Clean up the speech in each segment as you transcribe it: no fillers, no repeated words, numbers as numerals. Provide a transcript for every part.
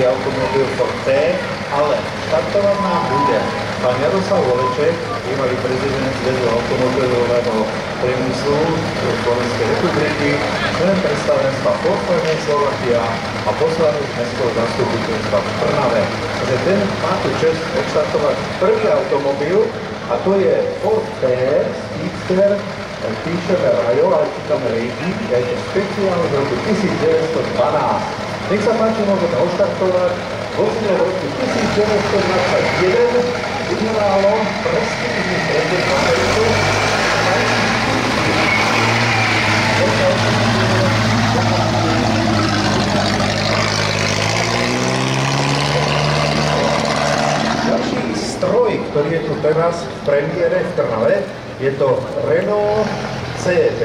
nový automobil Ford T, ale štartovať nám bude pán Jaroslav Voleček, bývalý prezident Zväzu automobilového priemyslu Slovenskej republiky, člen predstavenstva Volkswagen Slovakia a poslanec mestského zastupiteľstva v Trnave. Takže ten má tu čest odštartovať prvý automobil, a to je Ford T, Speedster, píšeme Rajo, ale čítame Racing, je to špeciál z roku 1912. Nech sa páči, môžeme odštartovať vozidlo v roku 1921, vyhrálo prestížny pretek v Ameriku. Ďalší stroj, ktorý je tu teraz v premiére v Trnave, je to Renault CD,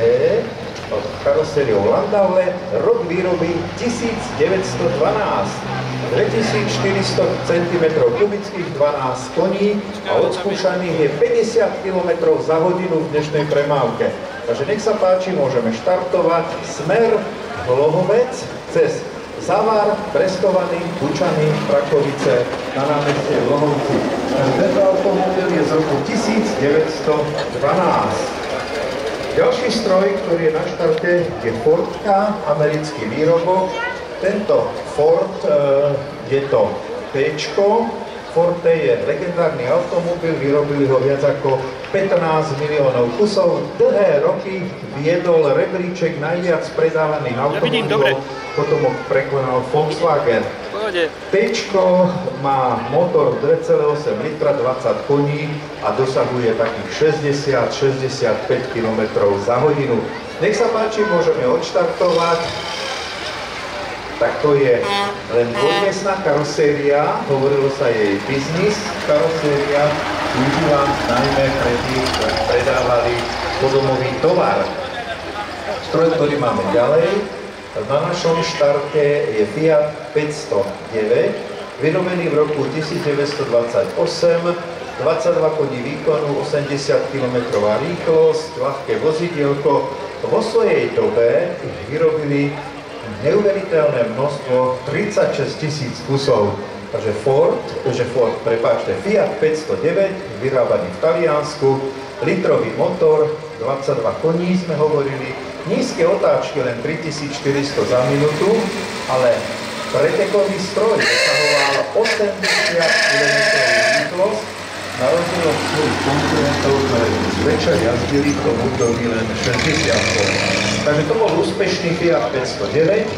karosériou Landauer, rok výroby 1912, 2400 cm3, 12 koní a odskúšaných je 50 km za hodinu v dnešnej premávke. Takže nech sa páči, môžeme štartovať smer Hlohovec cez Zavar, Breskovaný, Bučany, Prakovice na námestie Hlohovci. Tento automobil je z roku 1912. Ďalší stroj, ktorý je na štarte, je Fordka, americký výrobok. Tento Ford je to T-čko. Ford T je legendárny automobil, vyrobili ho viac ako 15 miliónov kusov. Dlhé roky viedol rebríček najviac predávaných automobilov, potom ho prekonal Volkswagen. T-čko má motor 2,8 litra, 20 koní a dosahuje takých 60-65 km za hodinu. Nech sa páči, môžeme odštartovať. Tak to je len dvojmiestna karoséria, hovorilo sa jej biznis. Karoséria slúžila najmä pre tých, ktorí predávali podomový tovar. Stroj, ktorý máme ďalej, na našom štarte je Fiat 509, vyrobený v roku 1928, 22 koní výkonu, 80 km rýchlosť, ľahké vozidielko. Vo svojej dobe ich vyrobili neuveriteľné množstvo, 36 000 kusov. Takže Fiat 509, vyrábaný v Taliansku, litrový motor, 22 koní sme hovorili, nízke otáčky len 3400 za minútu, ale pretekový stroj dosahoval 80 km rýchlosť, na rozdiel od svojich konkurentov, ktoré zväčša jazdili v tom období len 60 km. Takže to bol úspešný Fiat 509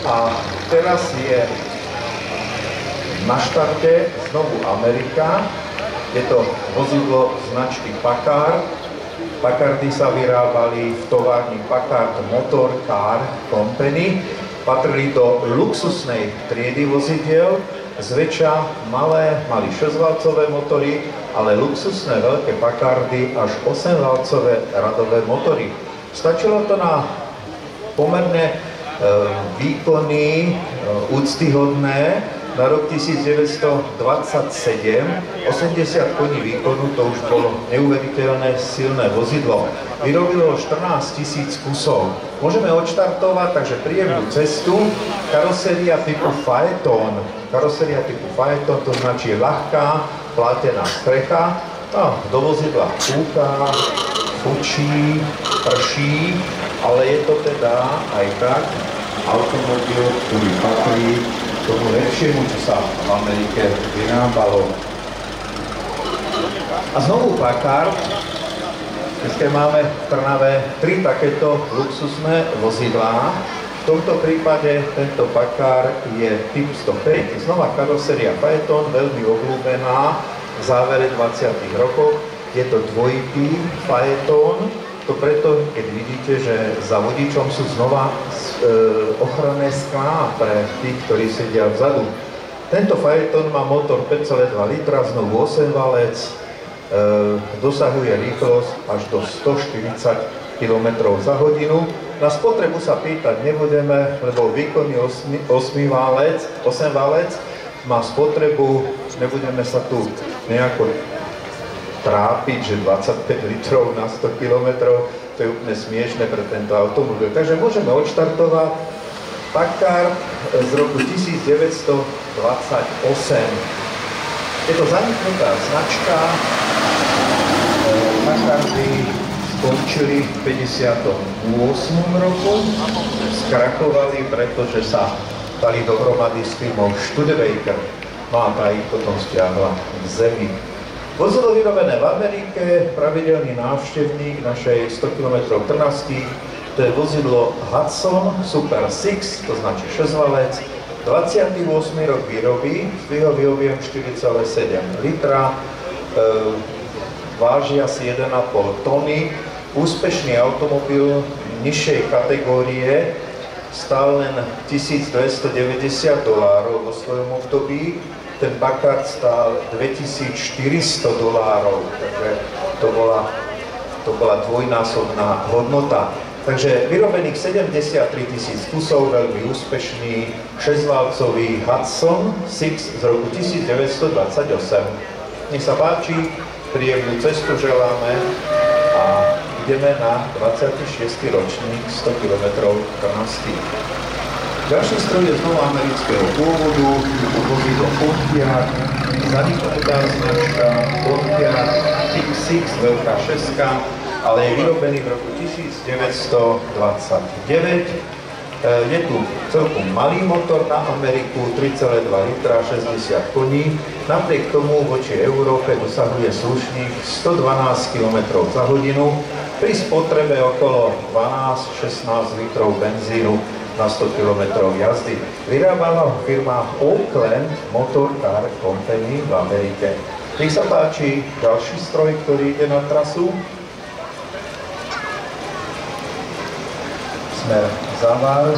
a teraz je na štarte znovu Amerika. Je to vozidlo značky Packard. Packardy sa vyrábali v továrni Packard Motor Car Company. Patrili do luxusnej triedy vozidiel. Zväčša mali 6-valcové motory, ale luxusné veľké Packardy až 8-valcové radové motory. Stačilo to na pomerne výkony úctyhodné. Na rok 1927 80 koní výkonu, to už bolo neuveriteľné silné vozidlo. Vyrobilo 14 000 kusov. Môžeme odštartovať, takže príjemnú cestu. Karoséria typu Phaeton. Karoséria typu Phaeton, to značí ľahká, plátená strecha. No, do vozidla kúka, fučí, prší, ale je to teda aj tak automobil, ktorý patrí tomu lepšiemu, čo sa v Amerike vyrábalo. A znovu Packard. Dneska máme v Trnave 3 takéto luxusné vozidlá. V tomto prípade tento Packard je typ 105. Znova karoséria Phaeton, veľmi obľúbená v závere 20. rokov. Je to dvojitý Phaeton. To preto, keď vidíte, že za vodičom sú znova ochranné sklá pre tých, ktorí sedia vzadu. Tento Phaeton má motor 5,2 litra, znovu 8-valec, dosahuje rýchlosť až do 140 km za hodinu. Na spotrebu sa pýtať nebudeme, lebo výkonný 8-valec má spotrebu, nebudeme sa tu nejako trápiť, že 25 litrov na 100 km, to je úplne smiešné pre tento automobil. Takže môžeme odštartovať. Packard z roku 1928. Je to zaniknutá značka. Packardy skončili v 58. roku. Skrachovali, pretože sa dali dohromady s firmou Studebaker. No a tá ich potom stiahla k zemi. Vozidlo vyrobené v Amerike, pravidelný návštevník našej 100 km trnavský, to je vozidlo Hudson Super 6, to značí 6-valec, 28. rok výroby, zdvihový objem 4,7 litra, váži asi 1,5 tony, úspešný automobil nižšej kategórie, stál len $1290 vo svojom období, ten Packard stál $2400, takže to bola dvojnásobná hodnota. Takže vyrobených 73 000 kusov, veľmi úspešný 6-válcový Hudson 6 z roku 1928. Nech sa páči, príjemnú cestu želáme a ideme na 26. ročník 100 km trnavský. Ďalší stroj je znovu amerického pôvodu, vozidlo Pontiac, zaniknutá značka Pontiac T6, veľká šeska, ale je vyrobený v roku 1929. Je tu celkom malý motor na Ameriku, 3,2 litra, 60 koní. Napriek tomu voči Európe dosahuje slušných 112 km za hodinu pri spotrebe okolo 12-16 litrov benzínu na 100 km jazdy. Vyrábala firma Oakland Motor Car Company v Amerike. Nech sa páči ďalší stroj, ktorý ide na trasu. Smer Zavar,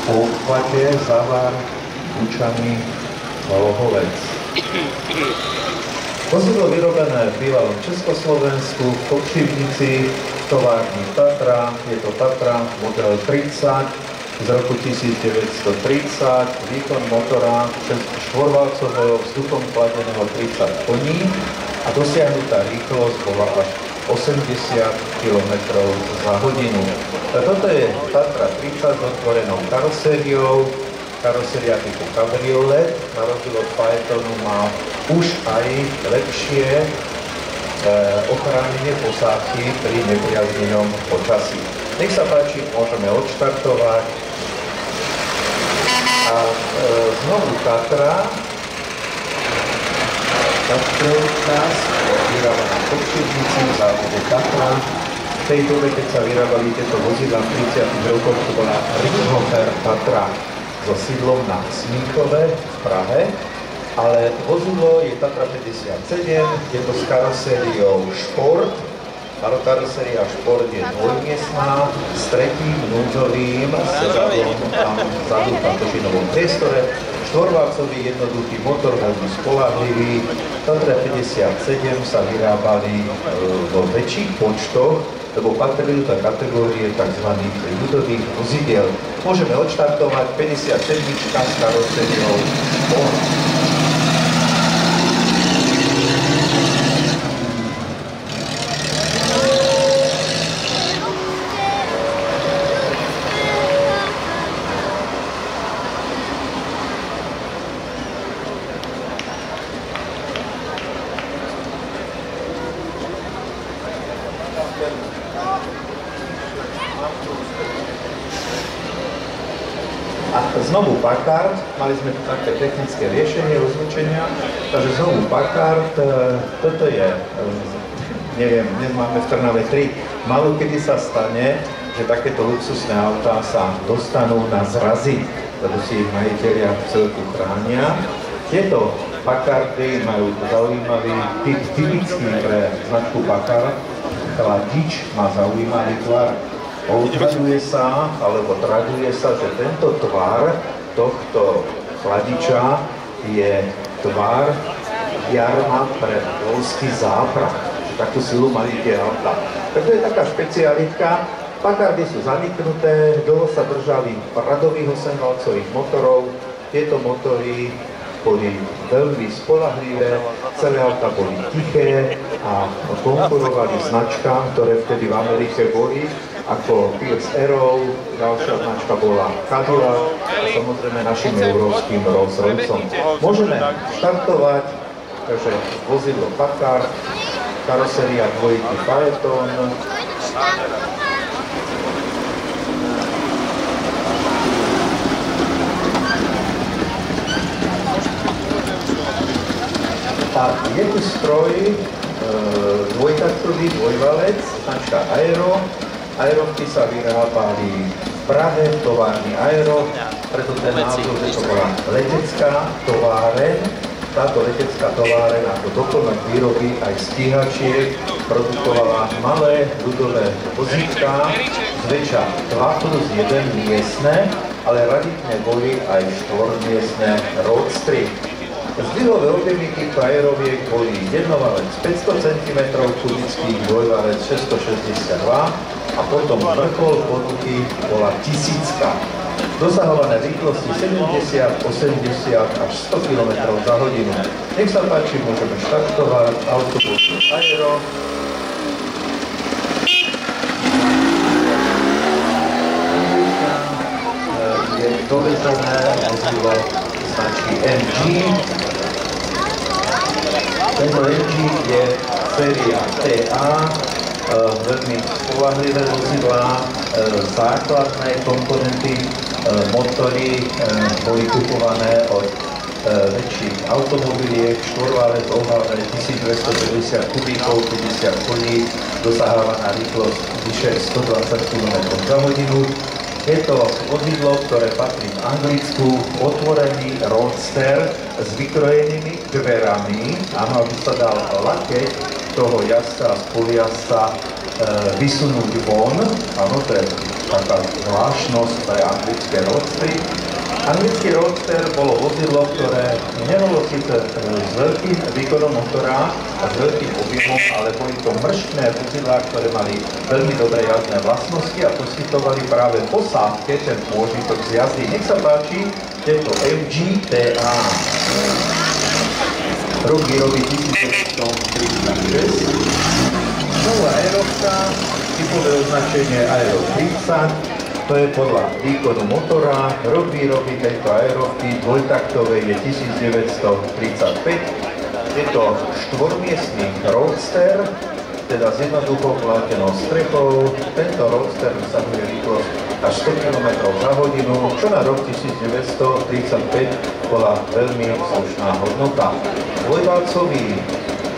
po obchvate Zavar, Lučany, Lohovec. Vozidlo vyrobené v bývalom Československu, v Kopšivnici, továrni Tatra, je to Tatra model 30 z roku 1930, výkon motora 4-valcového vzduchom chladeného 30 koní a dosiahnutá rýchlosť bola až 80 km za hodinu. Toto je Tatra 30 s otvorenou karosériou, karoséria typu kabriolet, na rozdiel od Phaetonu má už aj lepšie ochránenie posádky pri nepriaznivom počasí. Nech sa páči, môžeme odštartovať. A znovu Tatra, nás vyrábaná v Kopšivnici, v závode Tatra. V tej dobe, keď sa vyrábali tieto vozidlá v 30. rokoch, to bola Ringhofer Tatra so sídlom na Smíchove v Prahe, ale vozidlo je Tatra 57, je to s karosériou Šport. Karoséria Šport je dvojmiestná s tretím núdzovým sedadlom tam vzadu v batožinovom priestore. Štvorvalcový jednoduchý motor, veľmi spoľahlivý. Tatra 57 sa vyrábali vo väčších počtoch, lebo patrili do kategórie tzv. Ľudových vozidiel. Môžeme odštartovať 57 s karosériou Šport. A znovu Packard, mali sme tu také technické riešenie rozlučenia, takže znovu Packard, toto je, neviem, dnes máme v Trnave 3, malo kedy sa stane, že takéto luxusné autá sa dostanú na zrazy, lebo si ich majitelia v celku chránia. Tieto Packardy majú zaujímavý typ, typický pre značku Packard, chladič má zaujímavý tvar. Odhaduje sa, alebo traduje sa, že tento tvar tohto chladiča je tvar jarma pre voľský záprah. Takú silu mali tie auta. Takže je taká špecialitka. Packardy sú zaniknuté, dlho sa držali radových 8-valcových motorov. Tieto motory boli veľmi spoľahlivé, celé auta boli tiché a konkurovali značkám, ktoré vtedy v Amerike boli. ako Pierce Arrow, ďalšia značka bola Cadillac a samozrejme našim európskym Rolls-Royceom. Môžeme štartovať, takže vozidlo Packard, karoséria dvojitý Phaeton, a je tu stroj dvojtaktový dvojvalec, značka Aero. Aerovky sa vyrábali v Prahe, v továrni Aero, preto ten názov, že to bola letecká továreň. Táto letecká továreň ako doplnok výroby aj stíhačiek produkovala malé ľudové vozítka, zväčša 2+1 miestne, ale raditne boli aj 4-miestne roadstry. Zdvihové objemy týchto aeroviek boli jednovalec 500 cm kubických, dvojvalec 662 a potom vrchol ponuky bola 1000. Dosahované rýchlosti 70, 80 až 100 km za hodinu. Nech sa páči, môžeme štartovať autobus Aero. Je dovezené vozidlo značky MG. Tento MG je séria TA, veľmi spolahlivé vozidlá, základné komponenty, motory boli kupované od väčších automobiliek, štvorvalec, ovalec, 1250 kubíkov, 50 koní, dosahávaná rýchlosť vyše 120 km za hodinu. Je to vozidlo, ktoré patrí v Anglicku, otvorený roadster s vykrojenými dverami. Áno, aby sa dal lakeť toho jazdca a spolujazdca vysunúť von. Áno, to je taká zvláštnosť pre anglické roadstery. Anglický roadster bolo vozidlo, ktoré nebolo síce s veľkým výkonom motora a s veľkým objemom, ale boli to mrštné vozidlá, ktoré mali veľmi dobré jazdné vlastnosti a poskytovali práve posádke ten pôžitok z jazdy. Nech sa páči, tento MG TA. Rok výroby 1936. Nová aerovka, typové označenie Aero 30. To je podľa výkonu motora. Rok výroby tejto aerovky dvojtaktovej je 1935. Je to štvormiestny roadster, teda s jednoduchou plátenou strechou. Tento roadster dosahuje rýchlosť až 100 km za hodinu, čo na rok 1935 bola veľmi slušná hodnota. Dvojvalcový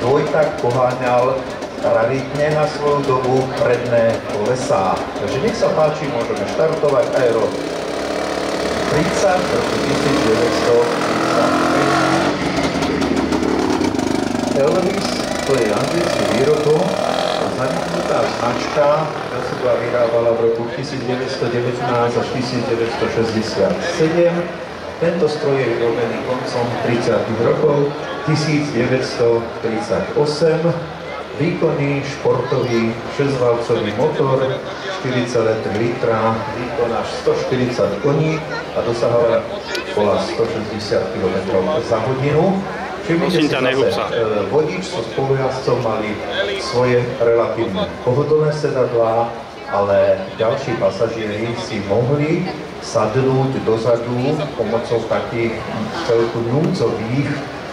dvojtak poháňal raritne na svoju dobu predné kolesá. Takže nech sa páči, môžeme štartovať Aero 30 roku 1935. Elvis, to je anglický výrobok, zaniknutá značka, ktorá sa bola vyrábala v roku 1919 až 1967. Tento stroj je vyrobený koncom 30. rokov 1938. Výkonný športový 6-valcový motor, 4,3 litra, výkon až 140 koní a dosahovala bola 160 km za hodinu. Všimnite si zase, vodič so spolujazdcom mali svoje relatívne pohodlné sedadlá, ale ďalší pasažieri si mohli sadnúť dozadu pomocou takých celku núdzových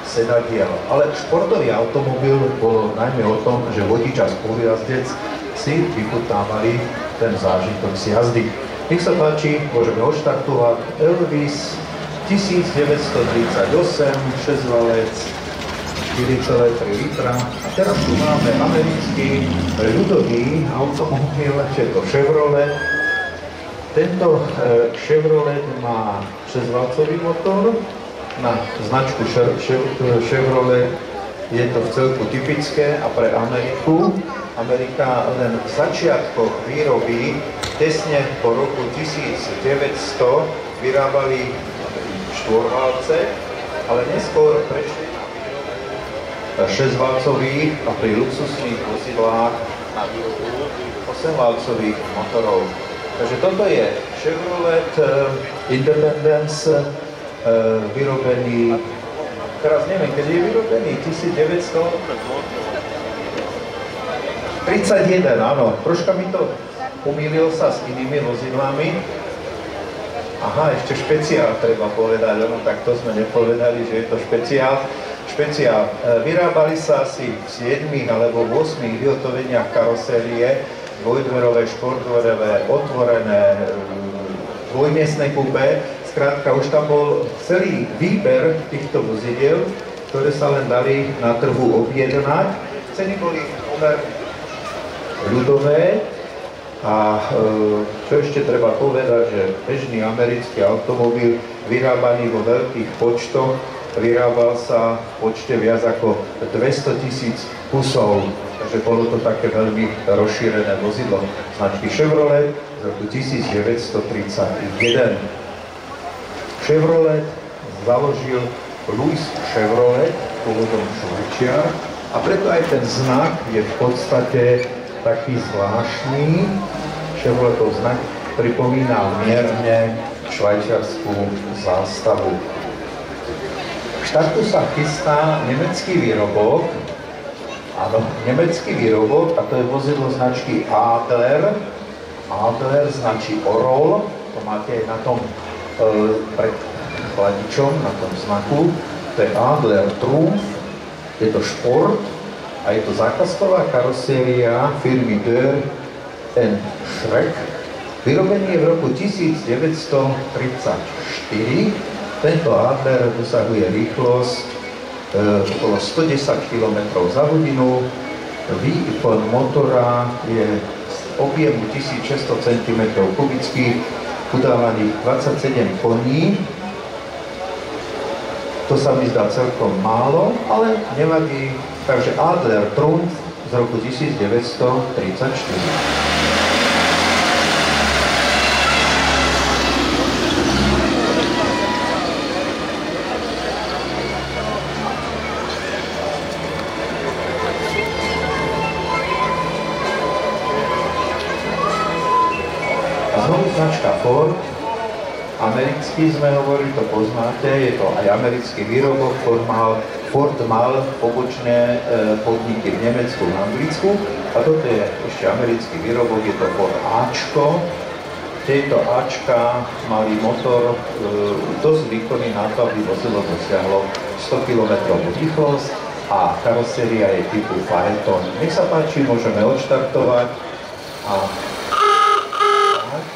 sedadiel. Ale športový automobil bolo najmä o tom, že vodič a spolujazdec si vychutnávali ten zážitok z jazdy. Nech sa páči, môžeme odštartovať Elvis 1938, 6-valec, 4,3 litra. A teraz tu máme americký ľudový automobil, je to Chevrolet. Tento Chevrolet má 6-valcový motor. Na značku Chevrolet je to v celku typické a pre Ameriku. Amerika len v začiatkoch výroby, tesne po roku 1900, vyrábali štvorvalce, ale neskôr prešli na 6-valcových a pri luxusných vozidlách na výrobu 8-valcových motorov. Takže toto je Chevrolet Independence, vyrobený, teraz neviem, kedy je vyrobený, 1931, áno, troška mi to pomýlil sa s inými vozidlami. Aha, ešte špeciál treba povedať, no tak to sme nepovedali, že je to špeciál. Vyrábali sa asi v 7 alebo 8 vyhotoveniach karosérie, dvojdverové, štvordverové, otvorené, dvojmiestne kupé. Skrátka, už tam bol celý výber týchto vozidiel, ktoré sa len dali na trhu objednať. Ceny boli pomerne ľudové a čo ešte treba povedať, že bežný americký automobil vyrábaný vo veľkých počtoch vyrábal sa v počte viac ako 200 000 kusov, takže bolo to také veľmi rozšírené vozidlo značky Chevrolet z roku 1931. Chevrolet založil Louis Chevrolet, pôvodom Švajčiar, a preto aj ten znak je v podstate taký zvláštny. Chevroletov znak pripomína mierne švajčiarsku zástavu. K štartu sa chystá nemecký výrobok. Áno, nemecký výrobok, a to je vozidlo značky Adler. Adler značí Orol, to máte aj na tom pred chladičom, na tom znaku. To je Adler Trumpf, je to šport a je to zákazková karoséria firmy Dörr and Schreck. Vyrobený je v roku 1934. Tento Adler dosahuje rýchlosť okolo 110 km za hodinu. Výkon motora je z objemu 1600 cm3, udávaných 27 koní. To sa mi zdá celkom málo, ale nevadí. Takže Adler Trumpf z roku 1934. Značka Ford, americký sme hovorili, to poznáte, je to aj americký výrobok. Ford mal pobočné podniky v Nemecku, v Anglicku, a toto je ešte americký výrobok, je to Ford Ačko. Tieto Ačka mali motor dosť výkonný na to, aby vozidlo dosiahlo 100 km rýchlosť a karoséria je typu Phaeton. Nech sa páči, môžeme odštartovať a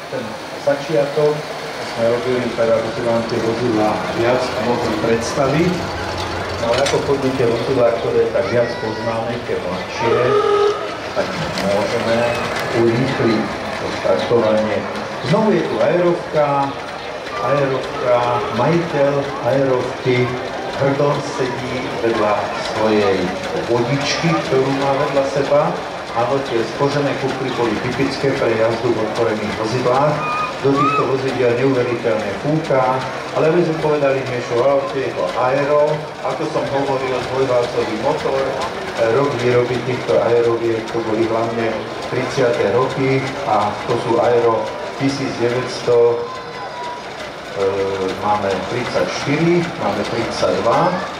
ten začiatok sme robili, tak aby si vám tie vozidlá viac mohli predstaviť. Ale ako chodíte vozidlá, ktoré tak viac poznáme, tie mladšie, tak môžeme urýchliť to štartovanie. Znovu je tu aerovka, majiteľ aerovky hrdo sedí vedľa svojej vodičky, ktorú má vedľa seba. Áno, tie spožené kufry boli typické pre jazdu v otvorených vozidlách. Do týchto vozidiel neuveriteľne fúka, ale aby sme povedali niečo o aute, je to aero. Ako som hovoril, dvojválcový motor. Rok výroby týchto aeroviek, to boli hlavne 30. roky a to sú aero 1900, máme 34, máme 32,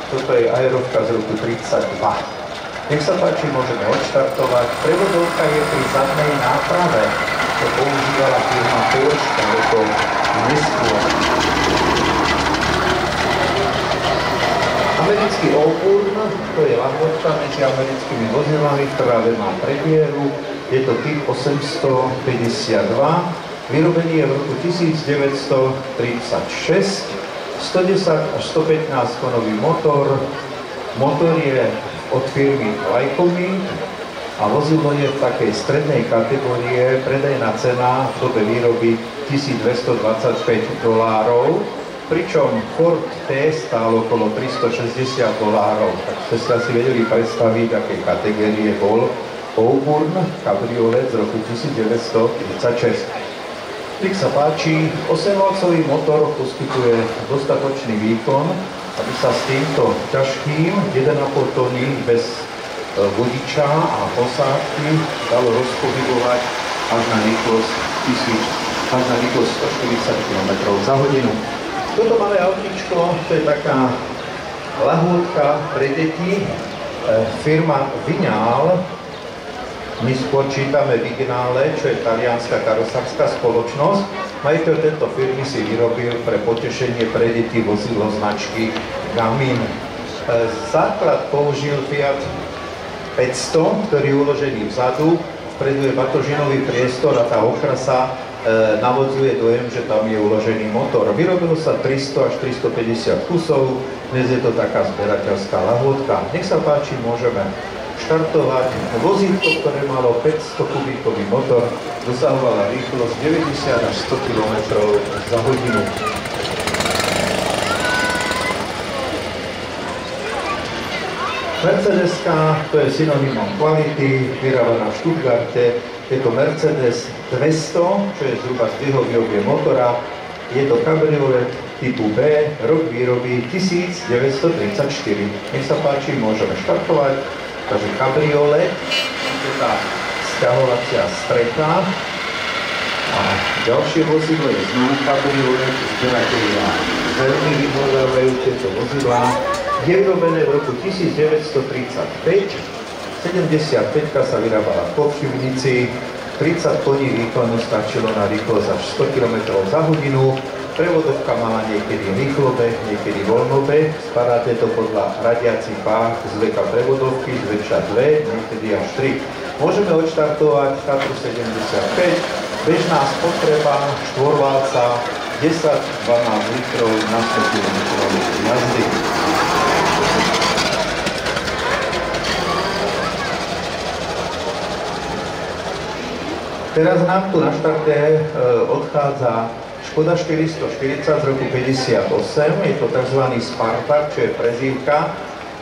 toto je aerovka z roku 32. Nech sa páči, môžeme odštartovať. Prevodovka je pri zadnej náprave. To používala firma Porsche, ale to neskôr. Americký Auburn, to je lahvočka medzi americkými vozidlami, ktorá má predieru. Je to typ 852. Vyrobený je v roku 1936. 110 až 115 konový motor. Motor je od firmy Lycoming a vozidlo je v takej strednej kategórie. Predajná cena v dobe výroby $1225, pričom Ford T stál okolo $360. Tak ste si asi vedeli predstaviť, aké kategórie bol Auburn kabriolet z roku 1936. Nech sa páči, 8-valcový motor poskytuje dostatočný výkon, aby sa s týmto ťažkým 1,5 tony bez vodiča a posádky dalo rozpohybovať až na rýchlosť 140 km za hodinu. Toto malé autíčko, to je taká lahôdka pre deti. Firma Vignal My skôr čítame Vignale, čo je talianská karosárska spoločnosť. Majiteľ tejto firmy si vyrobil pre potešenie pre deti vozidlo značky Gamin. Základ použil Fiat 500, ktorý je uložený vzadu. Vpredu je batožinový priestor a tá okrasa navodzuje dojem, že tam je uložený motor. Vyrobilo sa 300 až 350 kusov, dnes je to taká zberateľská lahôdka. Nech sa páči, môžeme štartovať. Vozítko, ktoré malo 500 kubíkový motor, dosahovala rýchlosť 90 až 100 km za hodinu. Mercedeska, to je synonymom kvality, vyrábaná v Stuttgarte. Je to Mercedes 200, čo je zhruba zdvihový objem motora. Je to kabriolet typu B, rok výroby 1934. Nech sa páči, môžeme štartovať. Takže kabriolet, je tá sťahovacia strecha. A ďalšie vozidlo je znovu kabriolet, zberatelia veľmi vyhľadávajú tieto vozidlá. Je vyrobené v roku 1935, 75 sa vyrábala v Kopšivnici, 30 koní výkonu stačilo na rýchlosť až 100 km za hodinu, prevodovka mala niekedy rýchlobeh, niekedy voľnobeh, spadáte to podľa radiacich páh z veka prevodovky, zväčša 2, niekedy až 3. Môžeme odštartovať Tatru 75, bežná spotreba, štvorválca, 10-12 litrov na 100 km jazdy. Teraz nám tu na štarte odchádza Škoda 440 z roku 58, je to tzv. Spartak, čo je prezývka.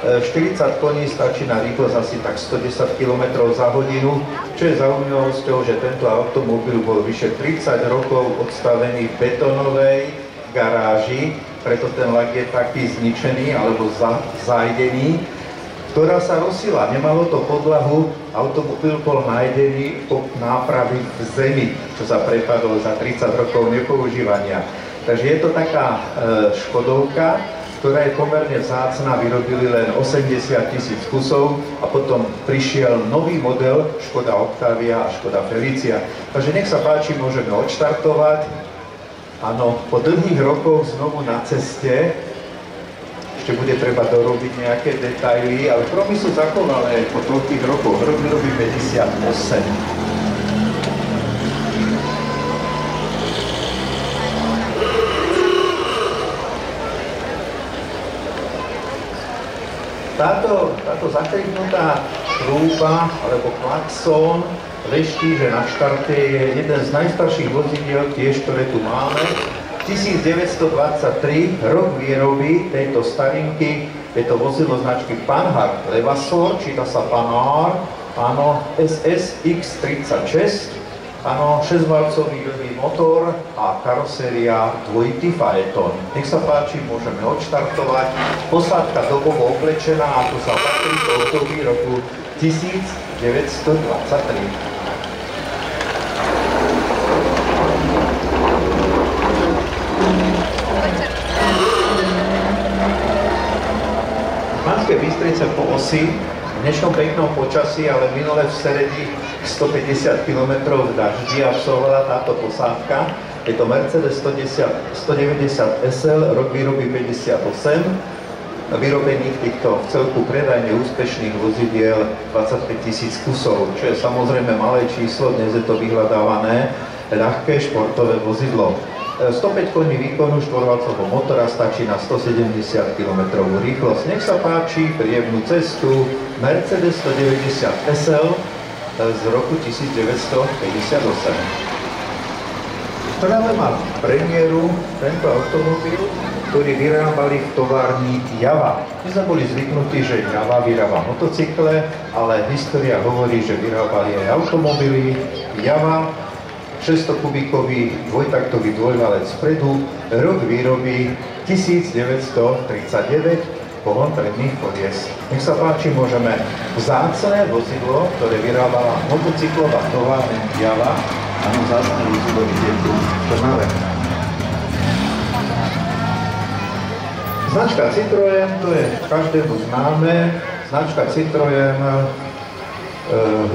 40 koní stačí na rýchlosť asi tak 110 km za hodinu, čo je zaujímavosťou, že tento automobil bol vyše 30 rokov odstavený v betónovej garáži, preto ten lak je taký zničený alebo zajdený, ktorá sa rozsila. Nemalo to podlahu, automobil bol nájdený po nápravy v zemi, čo sa prepadlo za 30 rokov nepoužívania. Takže je to taká Škodovka, ktorá je pomerne vzácna, vyrobili len 80 000 kusov a potom prišiel nový model Škoda Octavia a Škoda Felicia. Takže nech sa páči, môžeme odštartovať. Áno, po dlhých rokoch znovu na ceste. Ešte bude treba dorobiť nejaké detaily, ale promy sú zachované po toľkých rokoch. Rok vyrobí 58. Táto zakriknutá trúba alebo klaxón veští, že na štarte je jeden z najstarších vozidiel tiež, ktoré tu máme. 1923, rok výroby tejto starinky, je to vozidlo značky Panhard Levassor, číta sa Panhard, áno, SSX36, áno, 6-valcový ľudný motor a karoséria dvojitý faeton. Nech sa páči, môžeme odštartovať. Posádka dobovo oblečená a tu sa patrí do období roku 1923. Banské Bystrice po osi, v dnešnom peknom počasí, ale minule v stredi 150 km v daždi absolvovala táto posádka. Je to Mercedes 190 SL, rok výroby 58, vyrobených týchto v celku predajne úspešných vozidiel 25 000 kusov, čo je samozrejme malé číslo, dnes je to vyhľadávané ľahké športové vozidlo. 105 koní výkonu štvorvalcového motora stačí na 170 km rýchlosť. Nech sa páči, príjemnú cestu Mercedes 190 SL z roku 1958. Práve má premiéru tento automobil, ktorý vyrábali v továrni Java. My sme boli zvyknutí, že Java vyrába motocykle, ale história hovorí, že vyrábali aj automobily. Java 600 kubíkový dvojtaktový dvojvalec vpredu, rok výroby 1939, pohon predných kolies. Nech sa páči, môžeme vzácne vozidlo, ktoré vyrábala motocyklová továrňa Java, a vzácne vozidlo vidieť tu v Trnave. Značka Citroën, to je každému známe. Značka Citroën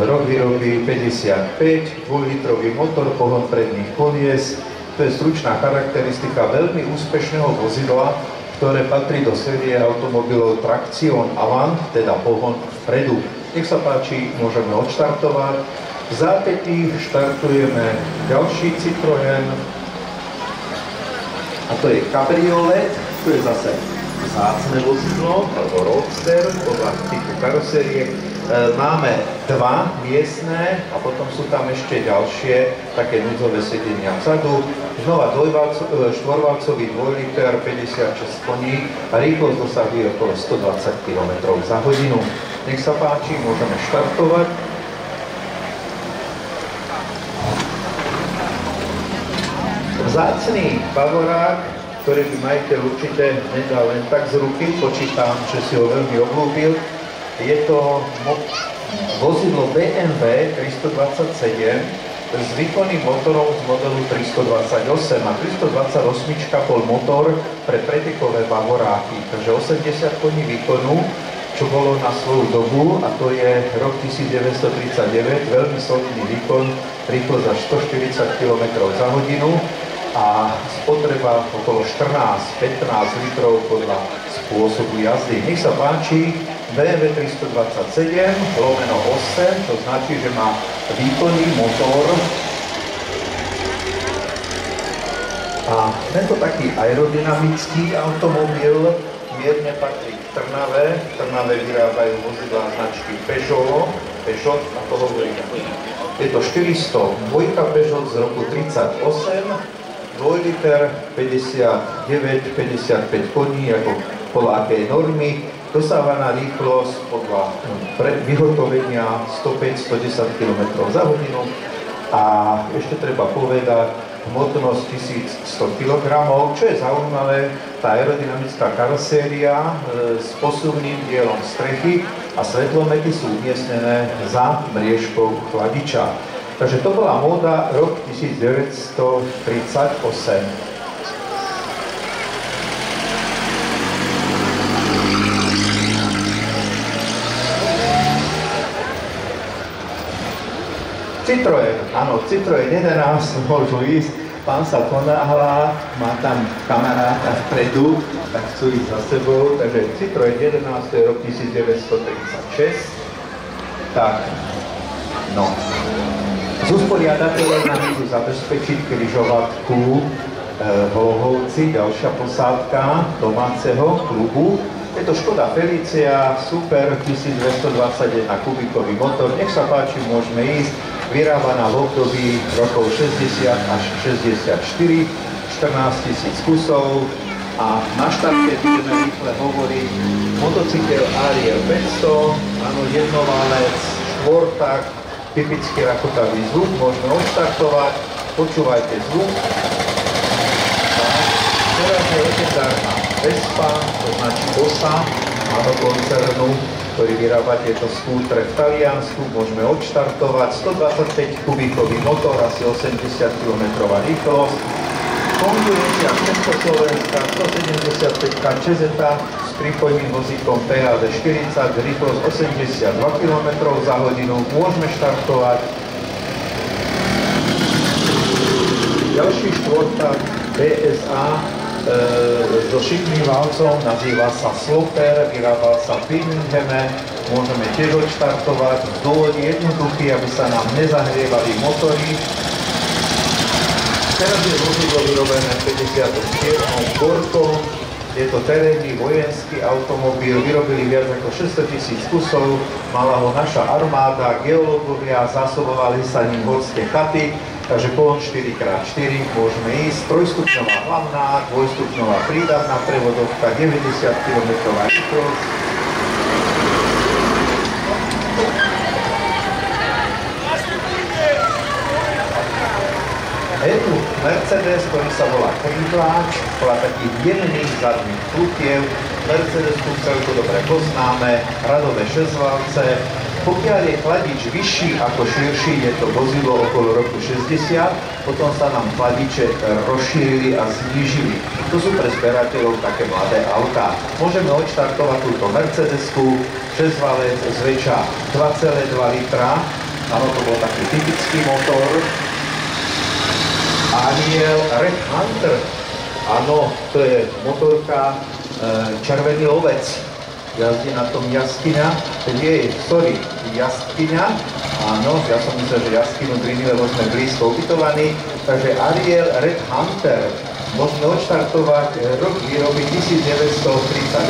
rok výroby 55, 2-litrový motor, pohon predných kolies. To je stručná charakteristika veľmi úspešného vozidla, ktoré patrí do série automobilov Traction Avant, teda pohon vpredu. Nech sa páči, môžeme odštartovať. V zápätí štartujeme ďalší Citroën, a to je kabriolet, to je zase vzácne vozidlo, alebo roadster, podľa typu karosérie. Máme dva miestne a potom sú tam ešte ďalšie také núdzové sedenia vzadu. Znova štvorvalcový 2 liter, 56 koní a rýchlosť dosahuje okolo 120 km za hodinu. Nech sa páči, môžeme štartovať. Vzácný Bavorák, ktorý by majiteľ určite nedal len tak z ruky, počítam, že si ho veľmi obľúbil. Je to vozidlo BMW 327 s výkonným motorom z modelu 328 a 328 bol motor pre pretekové Bavoráky, takže 80 koní výkonu, čo bolo na svoju dobu, a to je rok 1939, veľmi solidný výkon, rýchlosť až 140 km za hodinu a spotreba okolo 14-15 litrov podľa spôsobu jazdy. Nech sa páči, BMW 327 lomeno 8, to značí, že má výkonný motor a tento taký aerodynamický automobil mierne patrí k Trnave. V Trnave vyrábajú vozidlá značky Peugeot, ako hovorím. Je to 402 Peugeot z roku 38, 2 liter, 59-55 koní, ako podľa akej normy. Dosávaná rýchlosť podľa vyhotovenia 105-110 km za hodinu a ešte treba povedať hmotnosť 1100 kg, čo je zaujímavé, tá aerodynamická karoséria s posuvným dielom strechy a svetlomety sú umiestnené za mriežkou chladiča. Takže to bola móda rok 1938. Citroën, áno, Citroën 11 môžu ísť, pán sa ponáhľa, má tam kamaráta vpredu, tak chcú ísť za sebou, takže Citroën 11 je rok 1936. Tak, no. Z usporiadateľov nám idú zabezpečiť križovatku Hlohovci, ďalšia posádka domáceho klubu. Je to Škoda Felicia, super, 1221 kubikový motor, nech sa páči, môžeme ísť. Vyrábaná v období rokov 60 až 64, 14 000 kusov a na štarte budeme rýchle hovoriť motocykel Ariel 500, áno, jednoválec, štvortak, typický rakotavý zvuk, môžeme odštartovať, počúvajte zvuk. Teraz je legendárna Vespa, to značí Bossa, áno, koncernu, ktorý vyrába tieto skútre v Taliansku, môžeme odštartovať, 125 kubíkový motor, asi 80 km rýchlosť, konkurencia Československá, 175 Čezeta s prípojným vozíkom PHD 40, rýchlosť 82 km za hodinu, môžeme štartovať. Ďalší štvorták BSA so šikmým válcom, nazýva sa Sloper, vyrábal sa v Birminghame, môžeme tiež odštartovať. Dôvod je jednoduchý, aby sa nám nezahrievali motory. Teraz je vozidlo vyrobené 57. Gorkom, je to terénny vojenský automobil, vyrobili viac ako 600 000 kusov, mala ho naša armáda, geológovia, zásobovali sa ním horské chaty. Takže pohon 4x4 môžeme ísť, trojstupňová hlavná, dvojstupňová prídavná prevodovka, 90 km rýchlosť. Je tu Mercedes, ktorý sa volá Krídláč, podľa takých jemných zadných plutiev. Mercedes tu celku dobre poznáme, radové šesťvalce. Pokiaľ je chladič vyšší ako širší, je to vozidlo okolo roku 60, potom sa nám chladiče rozšírili a znížili. To sú pre zberateľov také mladé autá. Môžeme odštartovať túto Mercedesku, 6-valec, zväčša 2,2 litra. Áno, to bol taký typický motor. Ariel Red Hunter. Áno, to je motorka Červený lovec. Jazdí na tom Jaskyňa. Jaskyňa. Áno, ja som myslel, že Jaskyňu Drini, lebo sme blízko ubytovaní. Takže Ariel Red Hunter. Môžeme odštartovať rok výroby 1938.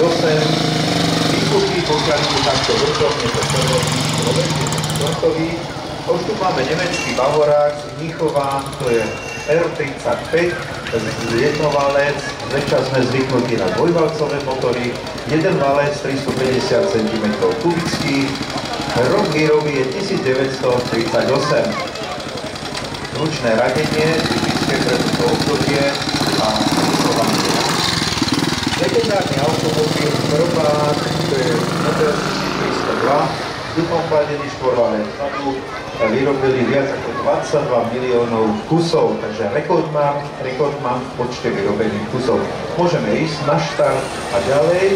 Výkupy, pokiaľ sú takto vrchovne, to červený, už tu máme nemecký Bavorák z Mníchova, to je R35, jednovalec, zväčša sme zvyknutí na dvojvalcové motory, jeden valec 350 cm kubický, rok výroby je 1938. Ručné radenie, typické pre toto obdobie a vychovanie. Legendárny automobil Prvák, to je model 1302, duchom chladený štvorvalec vzadu, vyrobili viac ako 22 miliónov kusov, takže rekordman v počte vyrobených kusov. Môžeme ísť na štart a ďalej.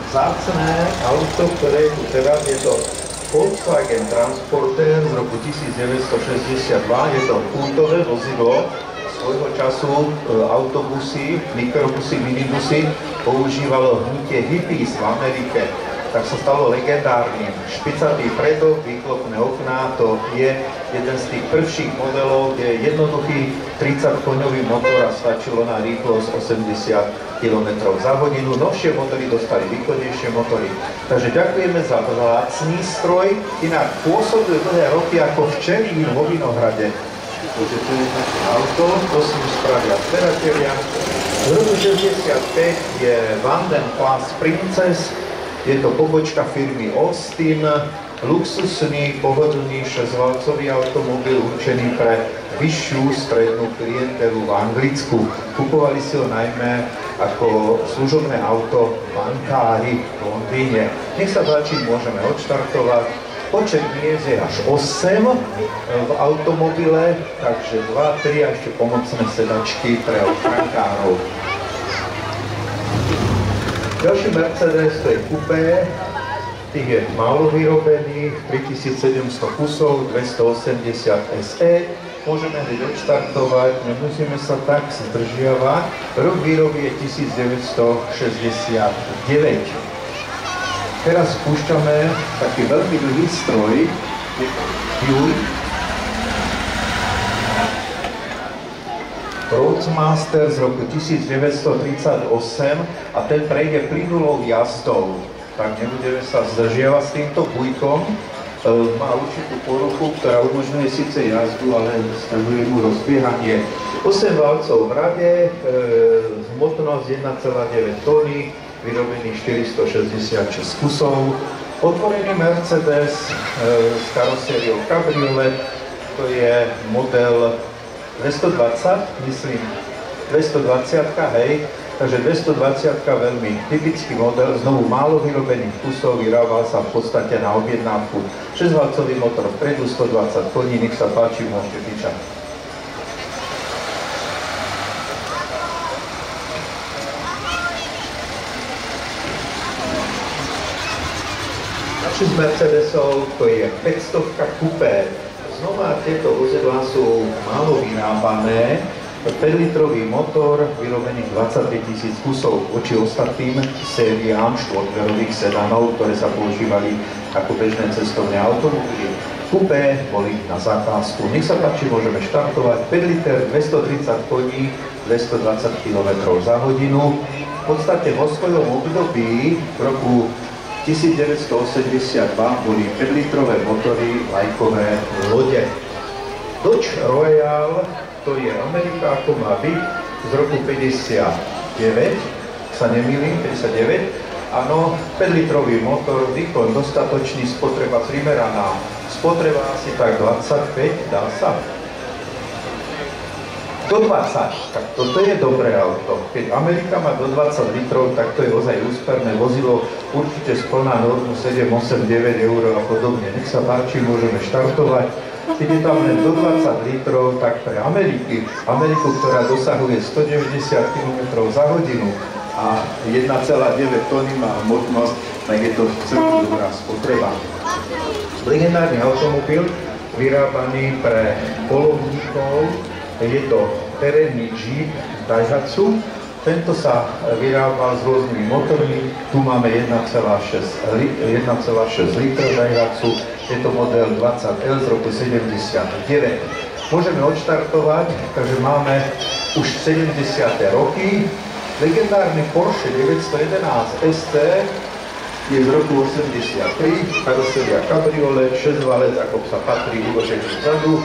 Vzácne auto, ktoré je tu teraz, je to Volkswagen Transporter z roku 1962, je to kultové vozidlo. Svojho času autobusy, mikrobusy, minibusy používalo hnutie hippies v Amerike, tak sa stalo legendárnym. Špicatý predok, výklopné okná, to je jeden z tých prvších modelov, kde je jednoduchý 30-koňový motor a stačilo na rýchlosť 80 km za hodinu. Novšie modely dostali výkonnejšie motory. Takže ďakujeme za vzácny stroj, inak pôsobil dlhé roky ako včelín vo Vinohrade. Takže to je také auto, to si už spravia zberatelia. V roku 65 je Vanden Class Princess, je to pobočka firmy Austin, luxusný, pohodlný 6-valcový automobil určený pre vyššiu strednú klientelu v Anglicku. Kupovali si ho najmä ako služobné auto bankári v Londýne. Nech sa páči, môžeme odštartovať. Počet miest je až 8 v automobile, takže 2, 3 a ešte pomocné sedačky pre ochrankárov. Ďalší Mercedes, to je Coupé, tých je málo vyrobených, 3700 kusov, 280 SE. Môžeme hneď odštartovať, nemusíme sa tak zdržiavať. Rok výroby je 1969. Teraz spúšťame taký veľmi dlhý stroj, Roadmaster z roku 1938 a ten prejde plynulou jazdou. Tak nebudeme sa zdržiavať s týmto bujkom. Má určitú poruchu, ktorá umožňuje síce jazdu, ale stavuje mu rozbiehanie. 8 valcov v rade, hmotnosť 1,9 tony, vyrobený 466 kusov. Otvorený Mercedes s karosériou Cabriolet, to je model 220, myslím, 220, hej, takže 220 veľmi typický model, znovu málo vyrobených kusov, vyrábal sa v podstate na objednávku. 6-valcový motor vpredu, 120 koní, nech sa páči, môžete fičať. Z Mercedesov to je 500 Coupé. Znova tieto vozidlá sú málo vyrábané. 5-litrový motor, vyrobený 25 000 kusov voči ostatným sériám štvorverových sedánov, ktoré sa používali ako bežné cestovné automobily. Coupé boli na zakázku. Nech sa páči, môžeme štartovať. 5 liter, 230 koní, 220 km za hodinu. V podstate vo svojom období v roku 1982 boli 5-litrové motory vlajkové lode. Dodge Royale, to je Amerika ako má byť, z roku 59, sa nemýlim, 59. Áno, 5-litrový motor, výkon dostatočný, spotreba primeraná. Spotreba asi tak 25, dá sa. Do 20, tak toto je dobré auto. Keď Amerika má do 20 litrov, tak to je ozaj úsperné vozidlo, určite splná normu 7, 8, 9 eur a podobne. Nech sa páči, môžeme štartovať. keď je tam len do 20 litrov, tak pre Ameriku, ktorá dosahuje 190 km za hodinu a 1,9 tony má hmotnosť, tak je to celkom dobrá spotreba. Legendárny automobil, vyrábaný pre polovníkov, je to terénny Jeep Daihatsu. Tento sa vyrábal s rôznymi motormi. Tu máme 1,6 litrov Daihatsu. Je to model 20L z roku 79. Môžeme odštartovať, takže máme už 70. roky. Legendárny Porsche 911 ST je z roku 83, karoséria kabriolet, 6 valec, ako sa patrí, uložený vzadu,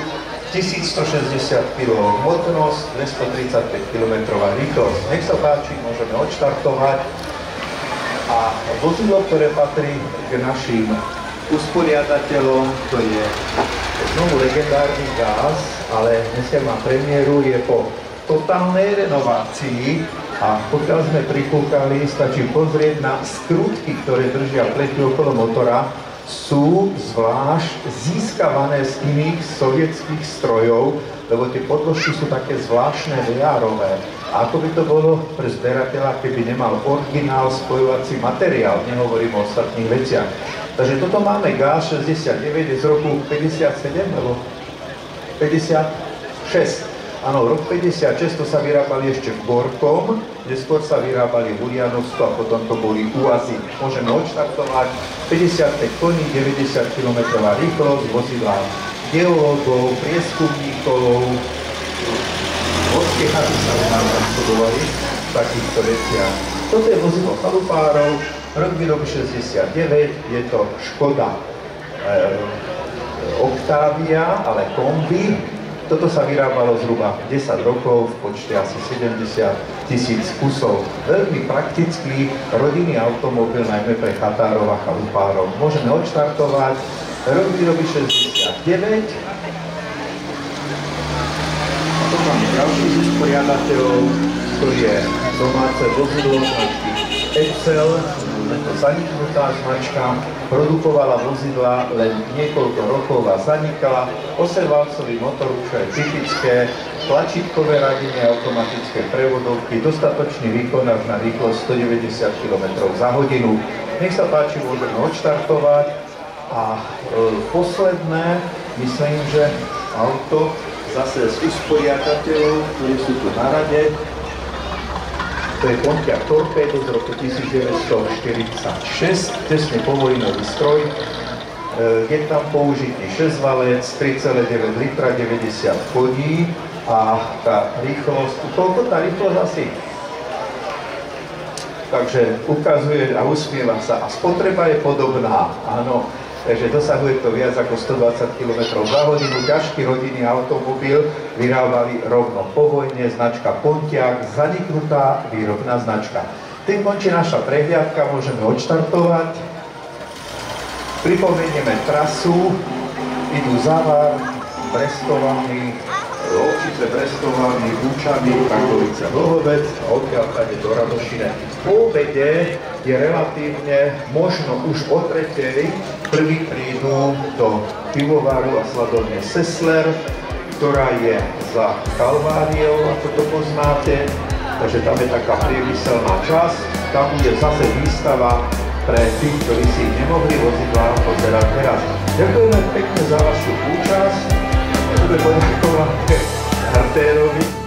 1160 kg hmotnosť, 235 km rýchlosť. Nech sa páči, môžeme odštartovať. A vozidlo, ktoré patrí k našim usporiadateľom, to je znovu legendárny Gaz, ale dneska má premiéru, je po totálnej renovácii. A pokiaľ sme prikúkali, stačí pozrieť na skrutky, ktoré držia pleti okolo motora, sú zvlášť získavané z iných sovietských strojov, lebo tie podložky sú také zvláštne VR-ové. A ako by to bolo pre zberateľa, keby nemal originál spojovací materiál, nehovorím o ostatných veciach. Takže toto máme Gaz 69, je z roku 57, alebo 56. Áno, rok 56 to sa vyrábali ešte v Gorkom, neskôr sa vyrábali v Ulianovsku a potom to boli Uazy. Môžeme odštartovať 55 koní, 90 km rýchlosť, vozidlá geológov, prieskumníkov, horské chaty sa u nás zastupovali v takýchto veciach. Toto je vozidlo chalupárov, rok výroby 69, je to Škoda Octavia, ale kombi. Toto sa vyrábalo zhruba 10 rokov v počte asi 70 000 kusov. Veľmi praktický rodinný automobil, najmä pre chatárov a chalupárov. Môžeme odštartovať. Rok výroby 69. A to máme ďalší z usporiadateľov. To je domáce vozidlo značky Excel. Je to zaniknutá značka. Produkovala vozidla len niekoľko rokov a zanikla. 8-valcový motor, čo je typické, tlačítkové radenie, automatické prevodovky, dostatočný výkon až na rýchlosť 190 km za hodinu. Nech sa páči, môžeme odštartovať. A posledné, myslím, že auto zase z usporiadateľov, ktorí sú tu na rade, to je Pontiac Torpedo z roku 1946, tesne povojnový stroj. Je tam použitý 6 valec, 3,9 litra, 90 koní a tá rýchlosť, koľko tá rýchlosť asi? Takže ukazuje a usmieva sa a spotreba je podobná, áno. Takže dosahuje to viac ako 120 km za hodinu. Ťažký rodinný automobil vyrábali rovno po vojne, značka Pontiac, zaniknutá výrobná značka. Tým končí naša prehliadka, môžeme odštartovať. Pripomenieme trasu, idú Závar, Brestovany, Lovčice, Brestovany, Bučany, Prakovice, Vlhovec a odkiaľ tady do Radošine. Po obede je relatívne, možno už o 3:00, prvý prídu do pivovaru a sladovne Sessler, ktorá je za Kalváriou, ako to poznáte. Takže tam je taká priemyselná časť. Tam bude zase výstava pre tých, ktorí si nemohli vozidlá pozerať teraz. Ďakujeme pekne za vašu účasť. Budeme poďakovať Artérovi.